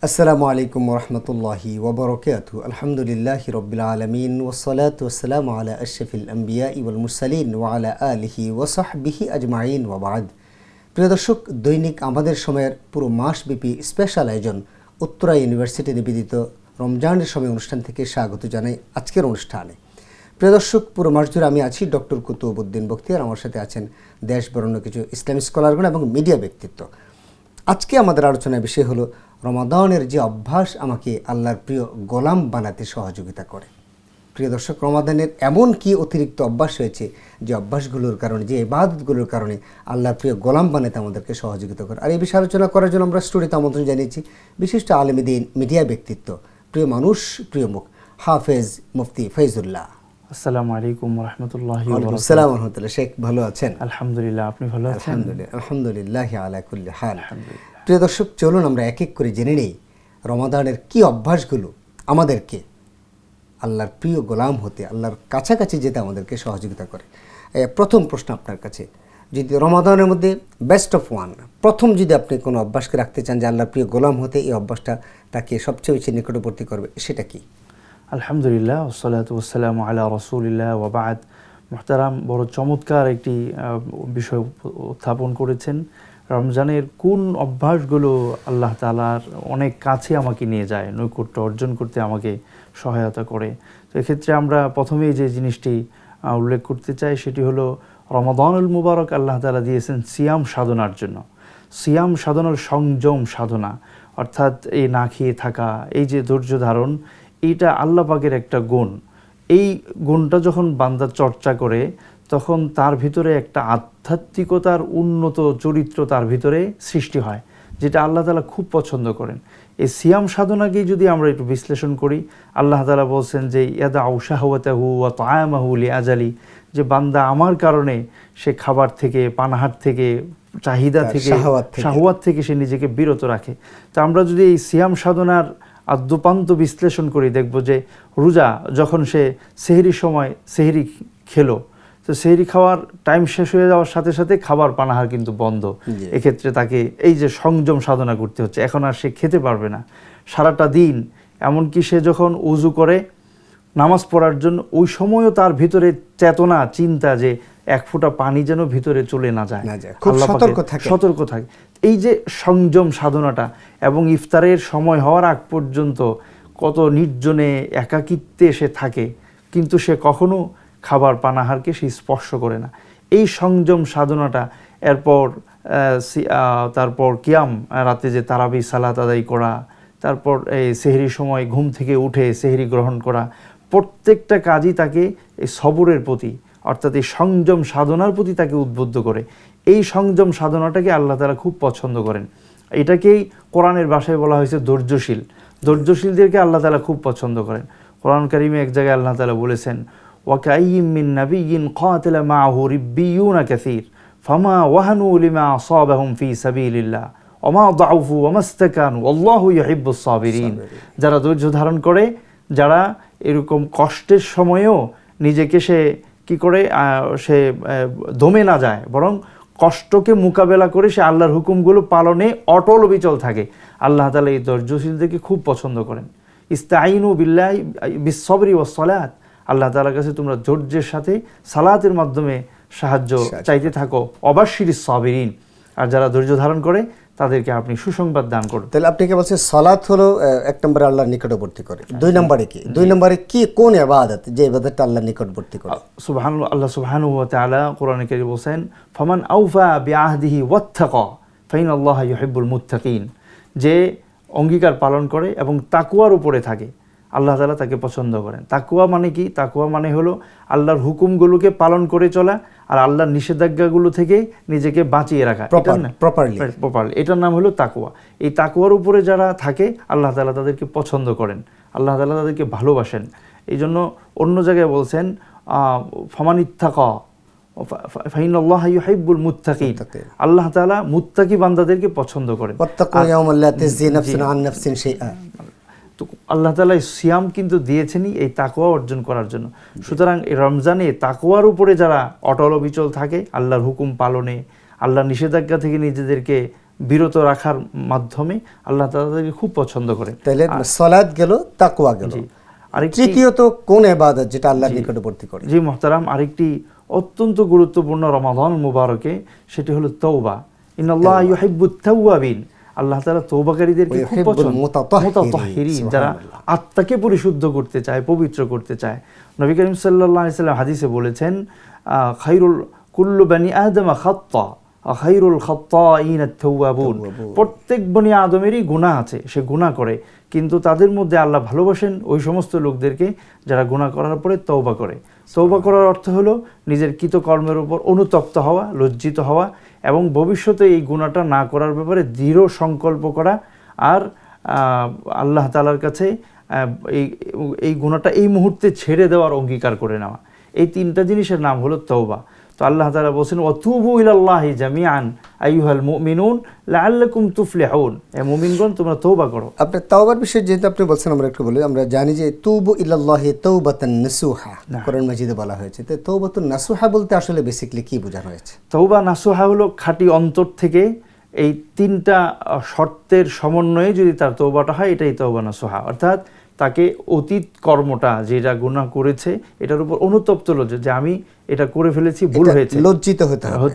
আসসালামু আলাইকুম ওরহমতুল্লাহি ওবরকাতু। আলহামদুলিল্লাহি রব্বিল আলামিন ওয়াসসালাতু ওয়াসসালামু আলা আশরাফিল আম্বিয়া ওয়াল মুরসালিন ওয়া আলা আলিহি ওয়া সাহবিহি আজমাইন ওয়া বাদ। প্রিয় দর্শক, দৈনিক আমাদের সময়ের পুরো মাসব্যাপী স্পেশাল আয়োজন উত্তরা ইউনিভার্সিটি নিবেদিত রমজানের সময় অনুষ্ঠান থেকে স্বাগত জানাই আজকের অনুষ্ঠানে। প্রিয় দর্শক, পুরো মাস জুড়ে আমি আছি ডক্টর কুতুবউদ্দিন বখতিয়ার। আমার সাথে আছেন দেশ বরেণ্য কিছু ইসলামী স্কলারগণ এবং মিডিয়া ব্যক্তিত্ব। আজকে আমাদের আলোচনার বিষয় হলো রমাদানের যে অভ্যাস আমাকে আল্লাহর প্রিয় গোলাম বানাতে সহযোগিতা করে। প্রিয় দর্শক, রমাদানের এমন কি অতিরিক্ত অভ্যাস রয়েছে যে অভ্যাসগুলোর কারণে, যে ইবাদতগুলোর কারণে আল্লাহর প্রিয় গোলাম বানাতে আমাদেরকে সহযোগিতা করে। আর এই বিষয়ে আলোচনা করার জন্য আমরা স্টুডিওতে আমন্ত্রণ জানিয়েছি বিশিষ্ট আলেমে দ্বীন, মিডিয়া ব্যক্তিত্ব, প্রিয় মানুষ, প্রিয় মুখ, হাফেজ মুফতি ফৈজুল্লাহ। আসসালামু আলাইকুম ওরহমতুল্লাহি ওয়ালাইকুম আসসালাম ওয়া রাহমাতুল্লাহ। শেখ, ভালো আছেন? আলহামদুলিল্লাহ, আপনি ভালো আছেন? আলহামদুলিল্লাহ আলা কুল্লি হাল। প্রিয় দর্শক, চলুন আমরা এক এক করে জেনে নেই রমাদানের কি অভ্যাসগুলো আমাদেরকে আল্লাহর প্রিয় গোলাম হতে, আল্লাহর কাছাকাছি যেতে আমাদেরকে সহযোগিতা করে। প্রথম প্রশ্ন আপনার কাছে, যদি রমাদানের মধ্যে বেস্ট অফ ওয়ান, প্রথম যদি আপনি কোনো অভ্যাসকে রাখতে চান যে আল্লাহর প্রিয় গোলাম হতে এই অভ্যাসটা তাকে সবচেয়ে বেশি নিকটবর্তী করবে, সেটা কি? আলহামদুলিল্লাহ, ওয়াসসালাতু ওয়াসসালামু আলা রাসূলিল্লাহ ওয়া বা'দ। মুহতারাম, বড় চমৎকার একটি বিষয় উত্থাপন করেছেন। রমজানের কোন অভ্যাসগুলো আল্লাহ তাআলার অনেক কাছে আমাকে নিয়ে যায়, নৈকট্য অর্জন করতে আমাকে সহায়তা করে। তো এক্ষেত্রে আমরা প্রথমেই যে জিনিসটি উল্লেখ করতে চাই সেটি হলো রমাদানুল মুবারক আল্লাহ তাআলা দিয়েছেন সিয়াম সাধনার জন্য। সিয়াম সাধনার সংযম সাধনা, অর্থাৎ এই না খেয়ে থাকা, এই যে ধৈর্য ধারণ, এইটা আল্লাহ পাকের একটা গুণ। এই গুণটা যখন বান্দা চর্চা করে তখন তার ভিতরে একটা আধ্যাত্মিকতার উন্নত চরিত্র তার ভিতরে সৃষ্টি হয়, যেটা আল্লাহ তাআলা খুব পছন্দ করেন। এই সিয়াম সাধনাকেই যদি আমরা একটু বিশ্লেষণ করি, আল্লাহ তাআলা বলছেন যে ইয়াদাউ শাহওয়াতাহু ওয়া তাআমাহু লিআজালি, যে বান্দা আমার কারণে সে খাবার থেকে, পানাহার থেকে, চাহিদা থেকে, শাহওয়াত থেকে সে নিজেকে বিরত রাখে। তো আমরা যদি এই সিয়াম সাধনার আদ্যোপান্ত বিশ্লেষণ করি, দেখব যে রোজা যখন সে সেহরির সময় সেহরি খেলো, তো সেহরি খাওয়ার টাইম শেষ হয়ে যাওয়ার সাথে সাথে খাবার পানাহার কিন্তু বন্ধ। এক্ষেত্রে তাকে এই যে সংযম সাধনা করতে হচ্ছে, এখন আর সে খেতে পারবে না সারাটা দিন। এমনকি সে যখন উজু করে নামাজ পড়ার জন্য, ওই সময়ও তার ভিতরে চেতনা, চিন্তা যে এক ফোঁটা পানি যেন ভিতরে চলে না যায়, সতর্ক থাকে। এই যে সংযম সাধনাটা, এবং ইফতারের সময় হওয়ার আগ পর্যন্ত কত নির্জনে একাকিত্বে সে থাকে, কিন্তু সে কখনো খাবার পানাহারকে সে স্পর্শ করে না। এই সংযম সাধনাটা, এরপর তারপর কিয়াম, রাতে যে তারাবি সালাত আদায় করা, তারপর এই সেহরির সময় ঘুম থেকে উঠে সেহরি গ্রহণ করা, প্রত্যেকটা কাজই তাকে এই সবরের প্রতি, অর্থাৎ এই সংযম সাধনার প্রতি তাকে উদ্বুদ্ধ করে। এই সংযম সাধনাটাকে আল্লাহ তাআলা খুব পছন্দ করেন। এটাকেই কোরআনের ভাষায় বলা হয়েছে ধৈর্যশীল। ধৈর্যশীলদেরকে আল্লাহ তাআলা খুব পছন্দ করেন। কোরআন কারিমে এক জায়গায় আল্লাহ তাআলা বলেছেন, ওয়াকাইয়্যিম মিন নাবিয়্যিন কাতালা মাআহু রিব্বিয়ুনা কাসীর ফামা ওয়াহানু লিমা আসাবাহুম ফি সাবিলিল্লাহ ওমা দাউফু ওয়ামাস্তাকানু আল্লাহু ইউহিব্বুস সাবিরিন। যারা ধৈর্য ধারণ করে, যারা এরকম কষ্টের সময়েও নিজেকে সে কি করে, সে দমে না যায়, বরং কষ্টকে মোকাবেলা করে সে আল্লাহর হুকুমগুলো পালনে অটল অবিচল থাকে। আল্লাহ তাআলা এই ধৈর্যশীলদেরকে খুব পছন্দ করেন। ইস্তাঈনু বিল্লাহি বিস-সবরি ওয়াস-সালাত, আল্লাহ তাআলার কাছে তোমরা ধৈর্যের সাথে সালাতের মাধ্যমে সাহায্য চাইতে থাকো। অবাশশিরিস সাবিরিন, আর যারা ধৈর্য ধারণ করে তাদেরকে আপনি সুসংবাদ দান করুন। তাহলে আপনি কি বলছেন সালাত হলো এক নম্বরে আল্লাহর নিকটবর্তী করে, দুই নম্বরে কি? দুই নম্বরে কি, কোন ইবাদত, যে ইবাদতটা আল্লাহর নিকটবর্তী করে? সুবহানাল্লাহ, আল্লাহ সুবহানাহু ওয়া তাআলা কোরআনে কারীমে বলেন, ফামান আওফা বিআহদিহি ওয়াত্তাকা ফাইনাল্লাহা ইউহিব্বুল মুত্তাকিন, যে অঙ্গীকার পালন করে এবং তাকওয়ার উপরে থাকে, আল্লাহ তাআলা তাকে পছন্দ করেন। তাকওয়া মানে কি? তাকওয়া মানে হলো আল্লাহর হুকুমগুলোকে পালন করে চলা আর আল্লাহর নিষেধাজ্ঞাগুলো থেকে নিজেকে বাঁচিয়ে রাখা, প্রপারলি। এটার নাম হলো তাকওয়া। এই তাকওয়ার উপরে যারা থাকে আল্লাহ তাআলা তাদেরকে পছন্দ করেন, আল্লাহ তাআলা তাদেরকে ভালোবাসেন। এই জন্য অন্য জায়গায় বলছেন, ফামানিত্তাকা ফাইনাল্লাহা ইউহিব্বুল মুত্তাকিন, আল্লাহ তাআলা মুত্তাকি বান্দাদেরকে পছন্দ করেন। ওয়াত্তাকু ইয়াওমান লা তাজজি নাফসুন আন নাফসিন শাইআ। তো আল্লাহ তাআলা সিয়াম কিন্তু দিয়েছেনই এই তাকওয়া অর্জন করার জন্য। সুতরাং এই রমজানে তাকওয়ার উপরে যারা অটল অবিচল থাকে, আল্লাহর হুকুম পালনে, আল্লাহর নিষেধাজ্ঞা থেকে নিজেদেরকে বিরত রাখার মাধ্যমে আল্লাহ তাআলা তাদেরকে খুব পছন্দ করেন। তাহলে সালাত গেল, তাকওয়া গেল, আরেকটি তৃতীয়ত কোন ইবাদত যেটা আল্লাহর নিকটবর্তী করে? জি মুহতারাম, আরেকটি অত্যন্ত গুরুত্বপূর্ণ রমাদান মুবারকে সেটি হলো তওবা। ইন্নাল্লাহ ইউহিব্বুত তাওয়াবিন, আল্লাহ তাআলা তওবাকারীদেরকে খুব পছন্দ, মুতাতাহহিরিন, যারা আত্মাকে পরিশুদ্ধ করতে চায়, পবিত্র করতে চায়। নবী করিম সাল্লাল্লাহু আলাইহি সাল্লাম হাদিসে বলেছেন, খায়রুল কুল্লু বানি আদম খাত্তা খায়রুল খাত্তাইন আত-তাওয়াবুন, প্রত্যেক বনি আদমেরই গুনাহ আছে, সে গুনাহ করে, কিন্তু তাদের মধ্যে আল্লাহ ভালোবাসেন ওই সমস্ত লোকদেরকে যারা গুনাহ করার পরে তওবা করে। তওবা করার অর্থ হলো নিজের কৃতকর্মের উপর অনুতপ্ত হওয়া, লজ্জিত হওয়া এবং ভবিষ্যতে এই গুনাহটা না করার ব্যাপারে দৃঢ় সংকল্প করা, আর আল্লাহ তাআলার কাছে এই গুনাহটা এই মুহূর্তে ছেড়ে দেওয়ার অঙ্গীকার করে নেওয়া। এই তিনটা জিনিসের নাম হলো তওবা। তো আল্লাহ তাআলা বলেন, ওয়াতুবু ইলাল্লাহি জামিআন আইয়ুহাল মুমিনুন লাআল্লাকুম তুফলিহুন, হে মুমিনগণ তোমরা তওবা করো। আপনি তাওবার বিষয়ে যেহেতু আপনি বলছেন, আমরা একটু বলি। আমরা জানি যে তুবু ইলাল্লাহি তাওবাতান নাসুহা কোরআন মাজিদে বলা হয়েছে। তো তাওবাতুন নাসুহা বলতে আসলে বেসিক্যালি কি বোঝানো হয়েছে? তওবা নাসুহা হলো খাঁটি অন্তর থেকে এই তিনটা শর্তের সমন্বয়ে যদি তার তওবাটা হয়, এটাই তওবা নাসুহা। অর্থাৎ তাকে অতীত কর্মটা যেটা গুনাহ করেছে এটার উপর অনুতপ্ত লজ্জা, যে আমি এটা করে ফেলেছি, ভুল হয়েছে, লজ্জিত হতে হবে।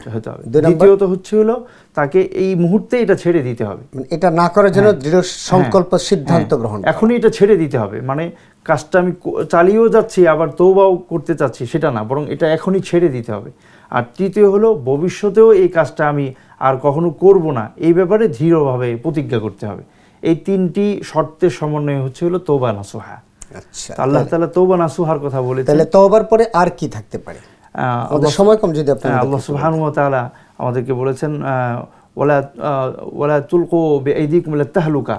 দ্বিতীয়ত হচ্ছে হলো তাকে এই মুহূর্তে এটা ছেড়ে দিতে হবে, এটা না করার জন্য দৃঢ় সংকল্প সিদ্ধান্ত গ্রহণ, এখনই এটা ছেড়ে দিতে হবে। মানে কাজটা আমি চালিয়েও যাচ্ছি আবার তওবাও করতে চাচ্ছি সেটা না, বরং এটা এখনই ছেড়ে দিতে হবে। আর তৃতীয় হলো ভবিষ্যতেও এই কাজটা আমি আর কখনো করব না, এই ব্যাপারে দৃঢ়ভাবে প্রতিজ্ঞা করতে হবে। এই তিনটি শর্তের সমন্বয় হচ্ছে হলো তওবা নাসুহা। আচ্ছা, আল্লাহ তাআলা তওবা নাসুহার কথা বলেছেন। তাহলে তওবার পরে আর কি থাকতে পারে? আমাদের সময় কম, যদি আপনি আল্লাহ সুবহানাহু ওয়া তাআলা আমাদেরকে বলেছেন, ওয়ালা তুলকু বিআইদিকুম ইলা তাহলুকা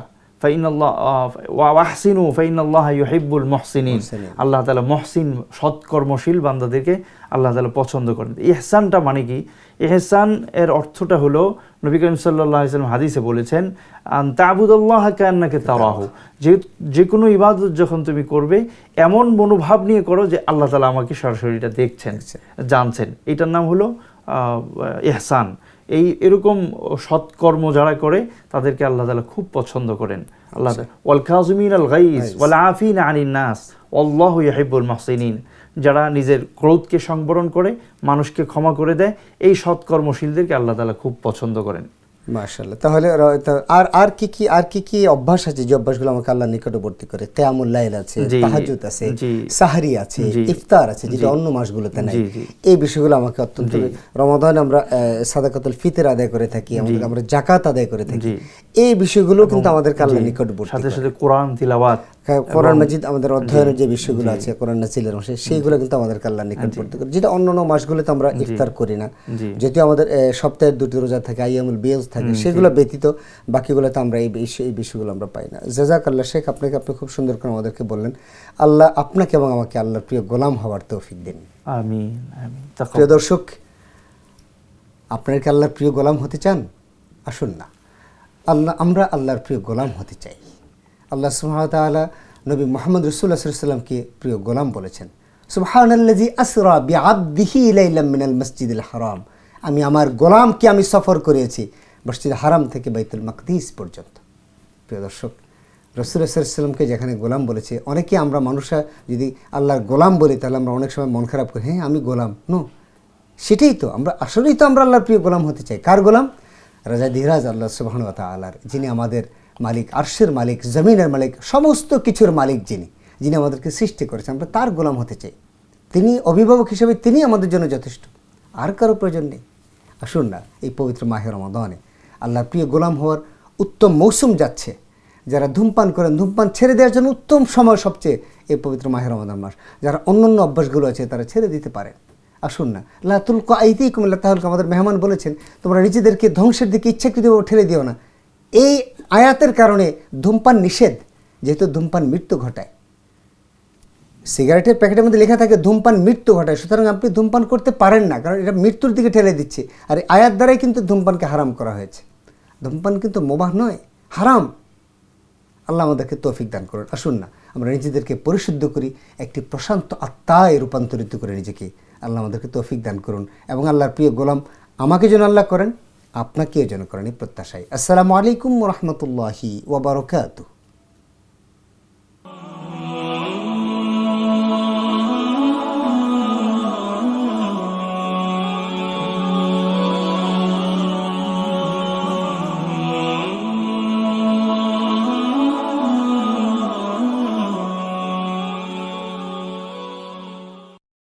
ওয়াহসিনু ফাইনাল্লাহা ইউহিব্বুল মুহসিনিন। আল্লাহ তাআলা মুহসিন, সৎকর্মশীল বান্দাদেরকে আল্লাহ তাআলা পছন্দ করেন। ইহসানটা মানে কি? ইহসান এর অর্থটা হলো, নবী করিম সাল্লাল্লাহু আলাইহি ওয়াসাল্লাম হাদিসে বলেছেন, আন তা'বুদাল্লাহা কান্নাকা তারাহু, যে কোনো ইবাদত যখন তুমি করবে এমন মনোভাব নিয়ে করো যে আল্লাহ তাআলা আমাকে সরাসরি দেখছেন, জানছেন। এটার নাম হলো ইহসান। এরকম সৎকর্ম যারা করে তাদেরকে আল্লাহ তাআলা খুব পছন্দ করেন। আল্লাহ ওয়াল কাযিমিনাল গাইজ ওয়াল আফিনা আনিন নাস আল্লাহু ইউহিব্বুল মুহসিনিন, যারা নিজের ক্রোধকে সংবরণ করে মানুষকে ক্ষমা করে দেয়, এই সৎকর্মশীলদেরকে আল্লাহ তাআলা খুব পছন্দ করেন। মাশাআল্লাহ। তাহলে আর কি কি অভ্যাস আছে যে অভ্যাসগুলো আমাকে আল্লাহর নিকটবর্তী করে? কিয়ামুল লাইল আছে, তাহাজ্জুদ আছে, সাহরি আছে, ইফতার আছে, যেটা অন্য মাসগুলোতে নাই। এই বিষয়গুলো আমাকে অত্যন্ত, রমাদানে আমরা সাদাকাতুল ফিতর আদায় করে থাকি, আমরা যাকাত আদায় করে থাকি, এই বিষয়গুলো কিন্তু আমাদেরকে আল্লাহর নিকটবর্তী, সাথে সাথে কোরআন তিলাওয়াত, কোরআন মাজিদ আমাদের অধ্যয়নের যে বিষয়গুলো আছে, কোরআন নাজিলের মাসে, সেইগুলো কিন্তু আমাদেরকে আল্লাহর নিকটবর্তী করে, যেটা অন্যান্য মাসগুলোতে আমরা ইফতার করি না। যেহেতু আমাদের সপ্তাহের 2টি রোজা থাকে, আইয়ামুল বিজ থাকে, সেগুলো ব্যতীত বাকিগুলোতে আমরা এই বিষয়গুলো আমরা পাই না। জাযাকাল্লাহ শেখ, আপনি খুব সুন্দর করে আমাদেরকে বললেন। আল্লাহ আপনাকে এবং আমাকে আল্লাহর প্রিয় গোলাম হওয়ার তৌফিক দিন। আমিন আমিন। প্রিয় দর্শক, আপনারা কি আল্লাহর প্রিয় গোলাম হতে চান? আসুন না, আমরা আল্লাহর প্রিয় গোলাম হতে চাই। আল্লাহ সুবহানাহু ওয়া তাআলা নবী মুহাম্মদ রাসূলুল্লাহ সাল্লাল্লাহু আলাইহি ওয়াসাল্লামকে প্রিয় গোলাম বলেছেন। সুবহানাল্লাযী আসরা বিআবদিহি লাইলাম মিনাল মাসজিদিল হারাম, আমি আমার গোলামকে আমি সফর করেছি মসজিদ হারাম থেকে বাইতুল মাকদিস পর্যন্ত। প্রিয় দর্শক, রাসূলুল্লাহ সাল্লাল্লাহু আলাইহি ওয়াসাল্লামকে যেখানে গোলাম বলেছে, অনেকে আমরা মানুষরা যদি আল্লাহর গোলাম বলি তাহলে আমরা অনেক সময় মন খারাপ করি, হ্যাঁ আমি গোলাম। নো, সেটাই তো আমরা আসলেই তো আমরা আল্লাহর প্রিয় গোলাম হতে চাই। কার গোলাম? রাজা ধীরাজ আল্লাহ সুবহানাহু ওয়া তাআলার, যিনি আমাদের মালিক, আরশের মালিক, জমিনের মালিক, সমস্ত কিছুর মালিক, যিনি আমাদেরকে সৃষ্টি করেছেন, আমরা তার গোলাম হতে চাই। তিনি অভিভাবক হিসেবে তিনি আমাদের জন্য যথেষ্ট, আর কারো প্রয়োজন নেই। আসুন না, এই পবিত্র মাহে রমাদানে আল্লাহর প্রিয় গোলাম হওয়ার উত্তম মৌসুম যাচ্ছে। যারা ধূমপান করেন, ধূমপান ছেড়ে দেওয়ার জন্য উত্তম সময় সবচেয়ে এই পবিত্র মাহে রমাদান মাস। যারা অন্যান্য অভ্যাসগুলো আছে তারা ছেড়ে দিতে পারেন। আসুন না, লা তুলকু আইদিকুম ইলা তাহলুকা, আমাদের মেহমান বলেছেন তোমরা নিজেদেরকে ধ্বংসের দিকে ইচ্ছাকৃতভাবে ঠেলে দিও না। এই আয়াতের কারণে ধূমপান নিষেধ, যেহেতু ধূমপান মৃত্যু ঘটায়। সিগারেটের প্যাকেটের মধ্যে লেখা থাকে ধূমপান মৃত্যু ঘটায়, সুতরাং আপনি ধূমপান করতে পারেন না, কারণ এটা মৃত্যুর দিকে ঠেলে দিচ্ছে। আর আয়াত দ্বারাই কিন্তু ধূমপানকে হারাম করা হয়েছে। ধূমপান কিন্তু মুবাহ নয়, হারাম। আল্লাহ আমাদেরকে তৌফিক দান করুন। আসুন না, আমরা নিজেদেরকে পরিশুদ্ধ করি, একটি প্রশান্ত আত্মায় রূপান্তরিত করে নিজেকে। আল্লাহ আমাদেরকে তৌফিক দান করুন এবং আল্লাহর প্রিয় গোলাম আমাকে যেন আল্লাহ করেন, আপনাকেও যেন করেন এই প্রত্যাশায়। আসসালামু আলাইকুম ওয়া রাহমাতুল্লাহি ওয়া বারাকাতুহু।